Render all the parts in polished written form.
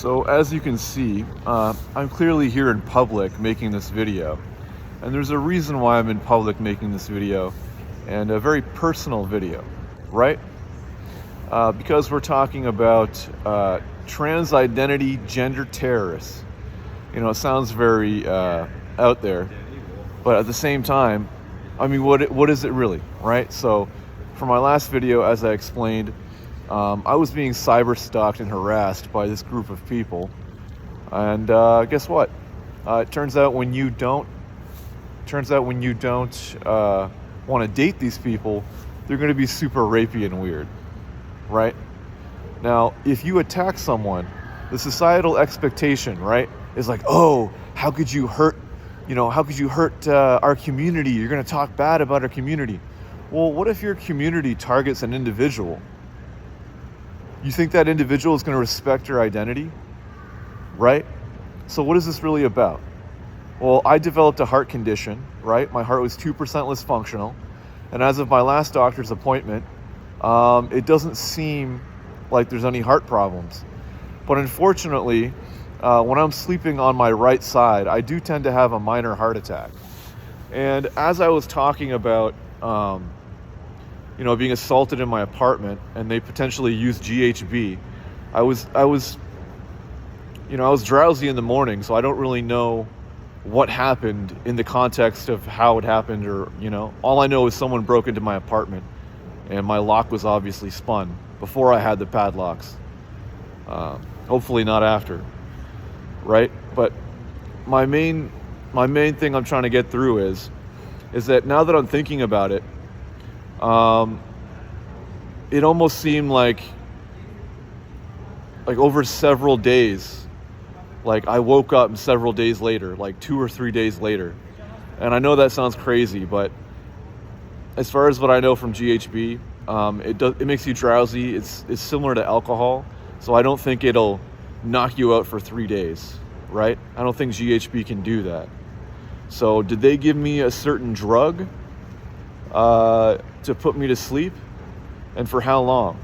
So as you can see, I'm clearly here in public making this video. And there's a reason why I'm in public making this video, and a very personal video, right? Because we're talking about trans identity gender terrorists. You know, it sounds very out there, but at the same time, I mean, what is it really, right? So for my last video, as I explained, I was being cyber stalked and harassed by this group of people. And guess what? It turns out when you don't want to date these people, they're going to be super rapey and weird, right? Now, if you attack someone, the societal expectation, right, is like, oh, how could you hurt our community? You're going to talk bad about our community. Well, what if your community targets an individual? You think that individual is going to respect your identity, right? So what is this really about? Well, I developed a heart condition, right? My heart was 2% less functional. And as of my last doctor's appointment, it doesn't seem like there's any heart problems. But unfortunately, when I'm sleeping on my right side, I do tend to have a minor heart attack. And as I was talking about, being assaulted in my apartment and they potentially used GHB, I was drowsy in the morning, so I don't really know what happened in the context of how it happened, or, all I know is someone broke into my apartment and my lock was obviously spun before I had the padlocks. Hopefully not after, right? But my main thing I'm trying to get through is that now that I'm thinking about it, it almost seemed like over several days, like I woke up several days later, like 2 or 3 days later. And I know that sounds crazy, but as far as what I know from GHB, it makes you drowsy. It's similar to alcohol, so I don't think it'll knock you out for 3 days, right? I don't think GHB can do that. So did they give me a certain drug to put me to sleep, and for how long?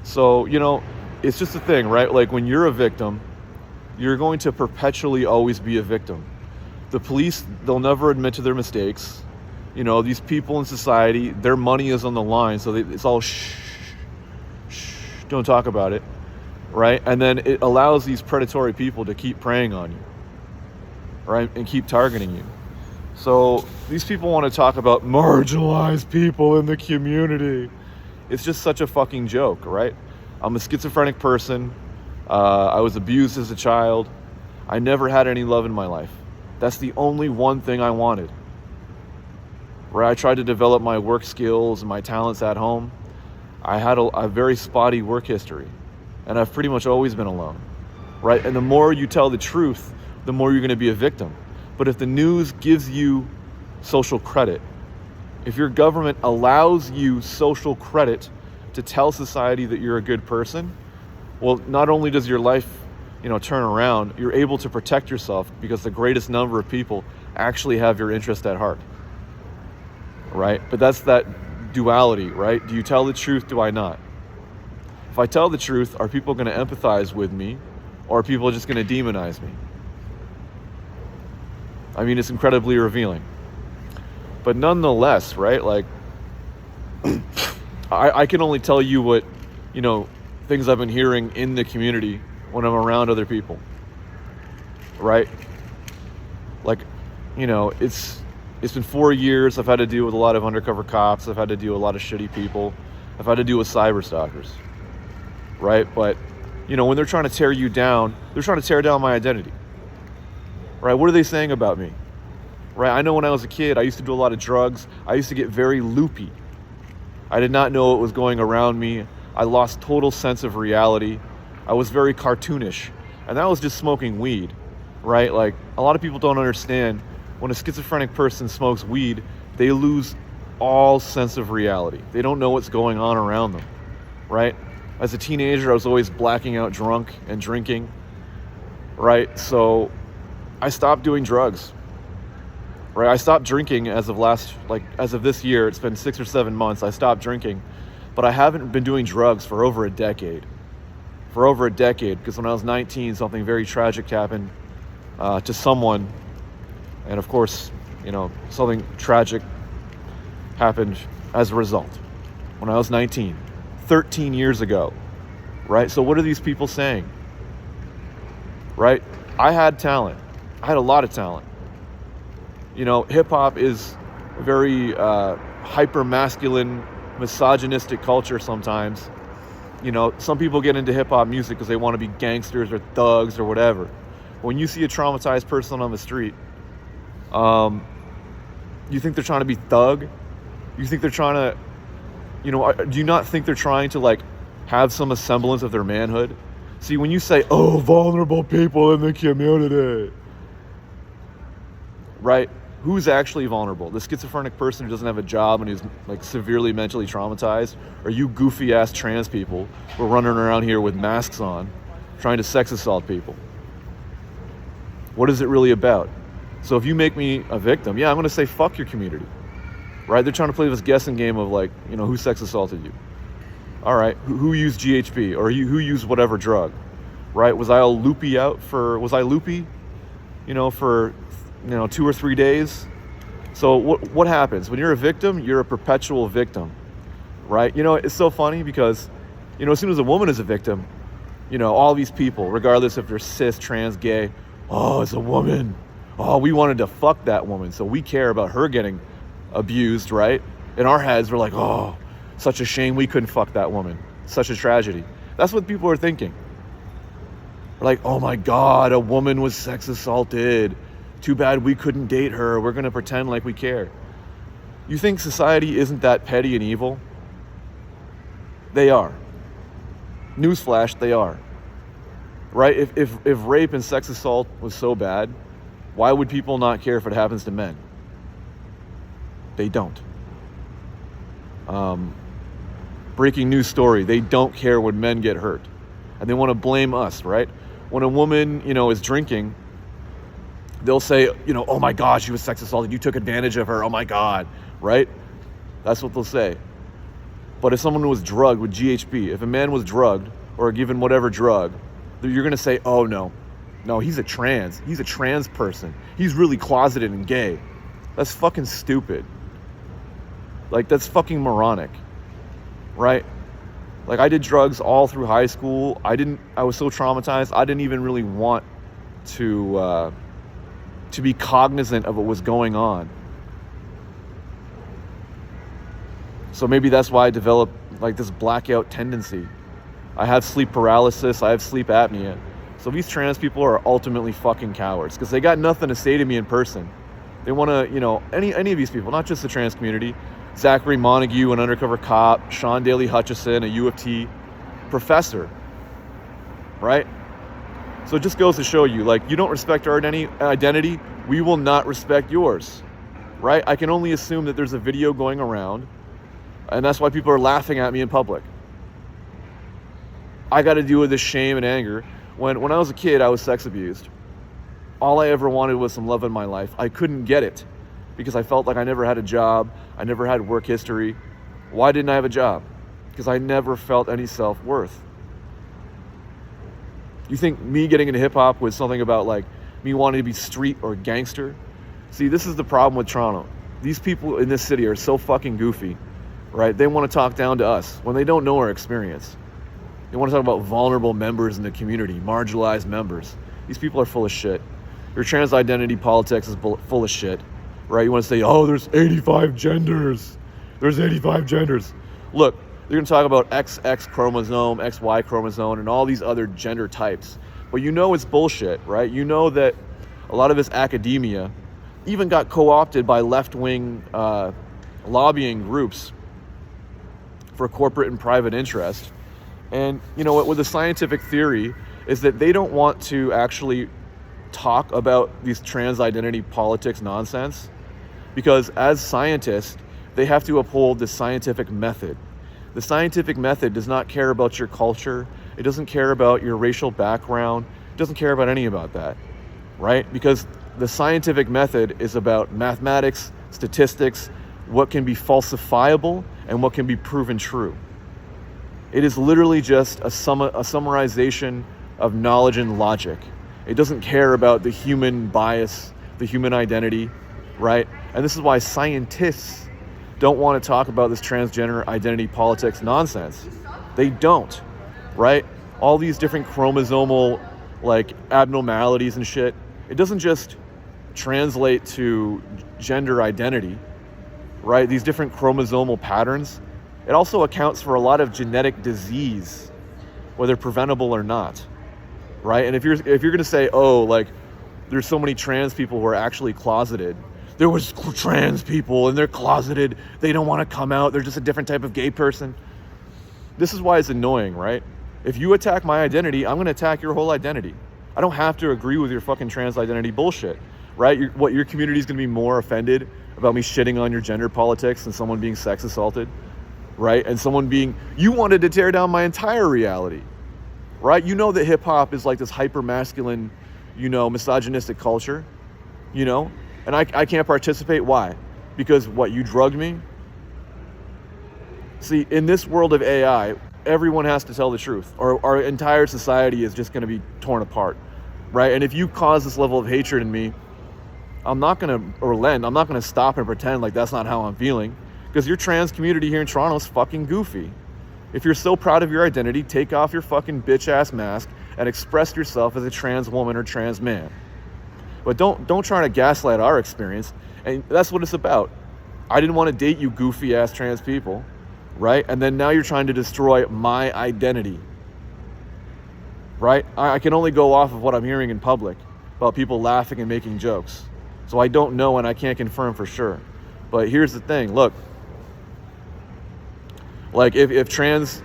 So, it's just a thing, right? Like when you're a victim, you're going to perpetually always be a victim. The police, they'll never admit to their mistakes. These people in society, their money is on the line, so it's all shh, don't talk about it, right? And then it allows these predatory people to keep preying on you, right? And keep targeting you. So these people want to talk about marginalized people in the community. It's just such a fucking joke, right? I'm a schizophrenic person. I was abused as a child. I never had any love in my life. That's the only one thing I wanted. Right? I tried to develop my work skills and my talents at home. I had a very spotty work history, and I've pretty much always been alone, right? And the more you tell the truth, the more you're going to be a victim. But if the news gives you social credit, if your government allows you social credit to tell society that you're a good person, well, not only does your life, turn around, you're able to protect yourself because the greatest number of people actually have your interest at heart, right? But that's that duality, right? Do you tell the truth? Do I not? If I tell the truth, are people going to empathize with me, or are people just going to demonize me? I mean, it's incredibly revealing. But nonetheless, right, like, I can only tell you what, things I've been hearing in the community when I'm around other people, right? Like, it's been 4 years. I've had to deal with a lot of undercover cops. I've had to deal with a lot of shitty people. I've had to deal with cyber stalkers, right? But, when they're trying to tear you down, they're trying to tear down my identity, right? What are they saying about me, right? I know when I was a kid, I used to do a lot of drugs. I used to get very loopy. I did not know what was going around me. I lost total sense of reality. I was very cartoonish, and that was just smoking weed, right? Like, a lot of people don't understand, when a schizophrenic person smokes weed, they lose all sense of reality. They don't know what's going on around them, right? As a teenager, I was always blacking out drunk and drinking, right? So I stopped doing drugs, right? I stopped drinking as of this year. It's been 6 or 7 months. I stopped drinking, but I haven't been doing drugs for over a decade, for over a decade, because when I was 19, something very tragic happened to someone. And of course, something tragic happened as a result when I was 19, 13 years ago, right? So what are these people saying, right? I had talent. I had a lot of talent. Hip hop is a very hyper masculine, misogynistic culture sometimes. Some people get into hip hop music because they want to be gangsters or thugs or whatever. When you see a traumatized person on the street, you think they're trying to be thug? You think they're trying to, do you not think they're trying to have some semblance of their manhood? See, when you say, oh, vulnerable people in the community, right? Who's actually vulnerable? The schizophrenic person who doesn't have a job and who's severely mentally traumatized? Or you goofy ass trans people who are running around here with masks on trying to sex assault people? What is it really about? So if you make me a victim, I'm going to say fuck your community, right? They're trying to play this guessing game of who sex assaulted you? All right, who used GHB or who used whatever drug, right? Was I loopy, for 2 or 3 days? So what happens when you're a victim? You're a perpetual victim, right? It's so funny because as soon as a woman is a victim, all these people, regardless if they're cis, trans, gay, oh, it's a woman, oh, we wanted to fuck that woman, so we care about her getting abused, right? In our heads, we're like, oh, such a shame we couldn't fuck that woman, such a tragedy. That's what people are thinking. We're like, oh my God, a woman was sex assaulted, too bad we couldn't date her, we're gonna pretend like we care. You think society isn't that petty and evil? They are. Newsflash, they are. Right? If rape and sex assault was so bad, why would people not care if it happens to men? They don't. Breaking news story, they don't care when men get hurt. And they want to blame us, right? When a woman, is drinking, they'll say, oh my God, she was sex assaulted. You took advantage of her. Oh my God, right? That's what they'll say. But if someone was drugged with GHB, if a man was drugged or given whatever drug, you're going to say, oh no, he's a trans person. He's really closeted and gay. That's fucking stupid. That's fucking moronic, right? I did drugs all through high school. I was so traumatized, I didn't even really want to be cognizant of what was going on. So maybe that's why I developed this blackout tendency. I have sleep paralysis, I have sleep apnea. So these trans people are ultimately fucking cowards because they got nothing to say to me in person. They want to, any of these people, not just the trans community, Zachary Montague, an undercover cop, Sean Daly Hutchison, a U of T professor, right? So it just goes to show you, you don't respect our identity, we will not respect yours, right? I can only assume that there's a video going around, and that's why people are laughing at me in public. I got to deal with this shame and anger. When I was a kid, I was sex abused. All I ever wanted was some love in my life. I couldn't get it because I felt like I never had a job. I never had work history. Why didn't I have a job? Because I never felt any self-worth. You think me getting into hip hop was something about me wanting to be street or gangster? See, this is the problem with Toronto. These people in this city are so fucking goofy, right? They want to talk down to us when they don't know our experience. They want to talk about vulnerable members in the community, marginalized members. These people are full of shit. Your trans identity politics is full of shit, right? You want to say, oh, there's 85 genders. There's 85 genders. Look, they're going to talk about XX chromosome, XY chromosome, and all these other gender types. But it's bullshit, right? You know that a lot of this academia even got co-opted by left-wing lobbying groups for corporate and private interest. And what with the scientific theory is that they don't want to actually talk about these trans identity politics nonsense because as scientists, they have to uphold the scientific method. The scientific method does not care about your culture. It doesn't care about your racial background. It doesn't care about any about that, right? Because the scientific method is about mathematics, statistics, what can be falsifiable and what can be proven true. It is literally just a summarization of knowledge and logic. It doesn't care about the human bias, the human identity, right? And this is why scientists don't want to talk about this transgender identity politics nonsense. They don't, right? All these different chromosomal like abnormalities and shit, it doesn't just translate to gender identity, right? These different chromosomal patterns, it also accounts for a lot of genetic disease, whether preventable or not, right? And if you're going to say, oh, like there's so many trans people who are actually closeted, there was trans people and they're closeted, they don't want to come out, they're just a different type of gay person. This is why it's annoying, right? If you attack my identity, I'm going to attack your whole identity. I don't have to agree with your fucking trans identity bullshit, right? Your community is going to be more offended about me shitting on your gender politics than someone being sex assaulted, right? And you wanted to tear down my entire reality, right? You know that hip hop is like this hyper masculine, misogynistic culture, and I can't participate. Why? Because you drugged me? See, in this world of AI, everyone has to tell the truth, or our entire society is just going to be torn apart, right? And if you cause this level of hatred in me, I'm not going to relent. I'm not going to stop and pretend like that's not how I'm feeling, because your trans community here in Toronto is fucking goofy. If you're so proud of your identity, take off your fucking bitch-ass mask and express yourself as a trans woman or trans man. But don't try to gaslight our experience, and that's what it's about. I didn't want to date you goofy-ass trans people, right? And then now you're trying to destroy my identity, right? I can only go off of what I'm hearing in public about people laughing and making jokes. So I don't know and I can't confirm for sure. But here's the thing, look, like if trans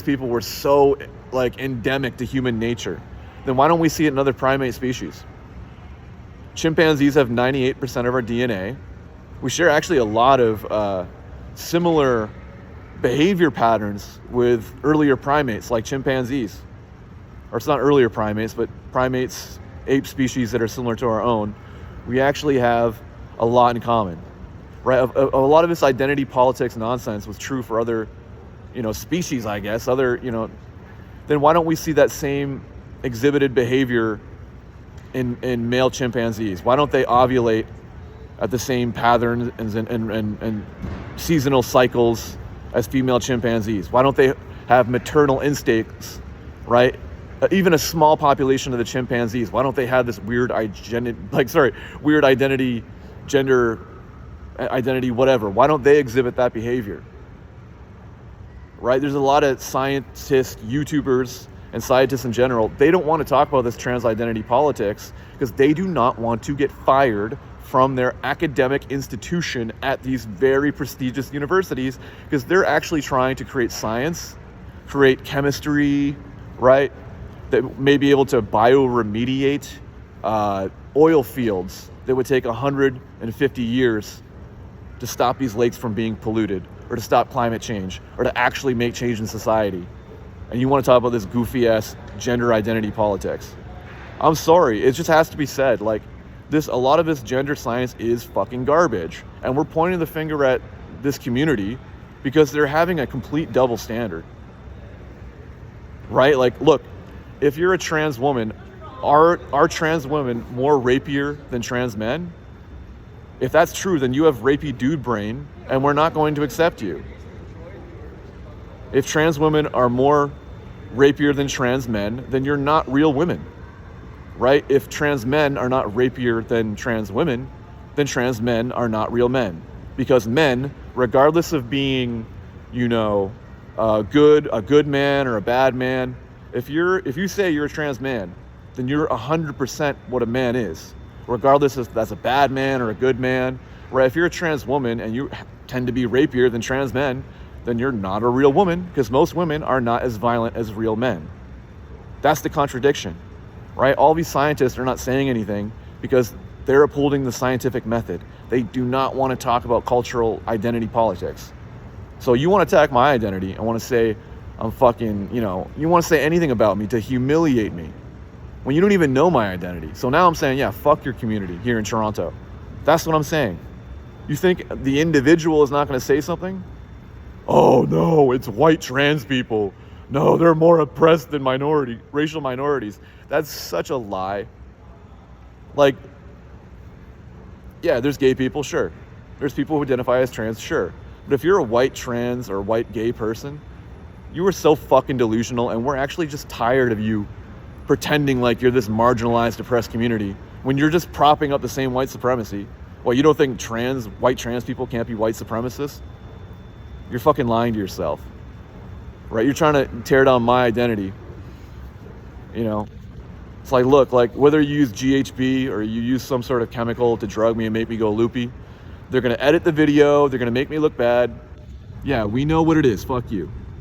people were so like endemic to human nature, then why don't we see it in other primate species? Chimpanzees have 98% of our DNA. We share actually a lot of similar behavior patterns with earlier primates like chimpanzees. Or it's not earlier primates, but primates, ape species that are similar to our own. We actually have a lot in common, right? A lot of this identity politics nonsense was true for other, species, I guess. Then why don't we see that same exhibited behavior in male chimpanzees? Why don't they ovulate at the same patterns and seasonal cycles as female chimpanzees? Why don't they have maternal instincts, right? Even a small population of the chimpanzees, why don't they have this weird identity, gender identity, whatever? Why don't they exhibit that behavior? Right? There's a lot of scientists, YouTubers, and scientists in general, they don't want to talk about this trans identity politics because they do not want to get fired from their academic institution at these very prestigious universities, because they're actually trying to create science, create chemistry, right, that may be able to bioremediate oil fields that would take 150 years to stop these lakes from being polluted, or to stop climate change, or to actually make change in society. And you want to talk about this goofy ass gender identity politics. I'm sorry, it just has to be said. Like, a lot of this gender science is fucking garbage. And we're pointing the finger at this community because they're having a complete double standard. Right? Like, look, if you're a trans woman, are trans women more rapier than trans men? If that's true, then you have rapey dude brain, and we're not going to accept you. If trans women are more rapier than trans men, then you're not real women, right? If trans men are not rapier than trans women, then trans men are not real men. Because men, regardless of being, a good man or a bad man, if you say you're a trans man, then you're 100% what a man is, regardless if that's a bad man or a good man. Right? If you're a trans woman and you tend to be rapier than trans men, then you're not a real woman, because most women are not as violent as real men. That's the contradiction, right? All these scientists are not saying anything because they're upholding the scientific method. They do not want to talk about cultural identity politics. So you want to attack my identity and want to say I'm fucking, you want to say anything about me to humiliate me when you don't even know my identity. So now I'm saying, yeah, fuck your community here in Toronto. That's what I'm saying. You think the individual is not going to say something? Oh no, it's white trans people. No, they're more oppressed than racial minorities. That's such a lie. Like, yeah, there's gay people, sure. There's people who identify as trans, sure. But if you're a white trans or white gay person, you are so fucking delusional, and we're actually just tired of you pretending like you're this marginalized, oppressed community when you're just propping up the same white supremacy. Well, you don't think white trans people can't be white supremacists? You're fucking lying to yourself, right? You're trying to tear down my identity. You know, it's like, look, like whether you use GHB or you use some sort of chemical to drug me and make me go loopy, they're going to edit the video. They're going to make me look bad. Yeah, we know what it is. Fuck you.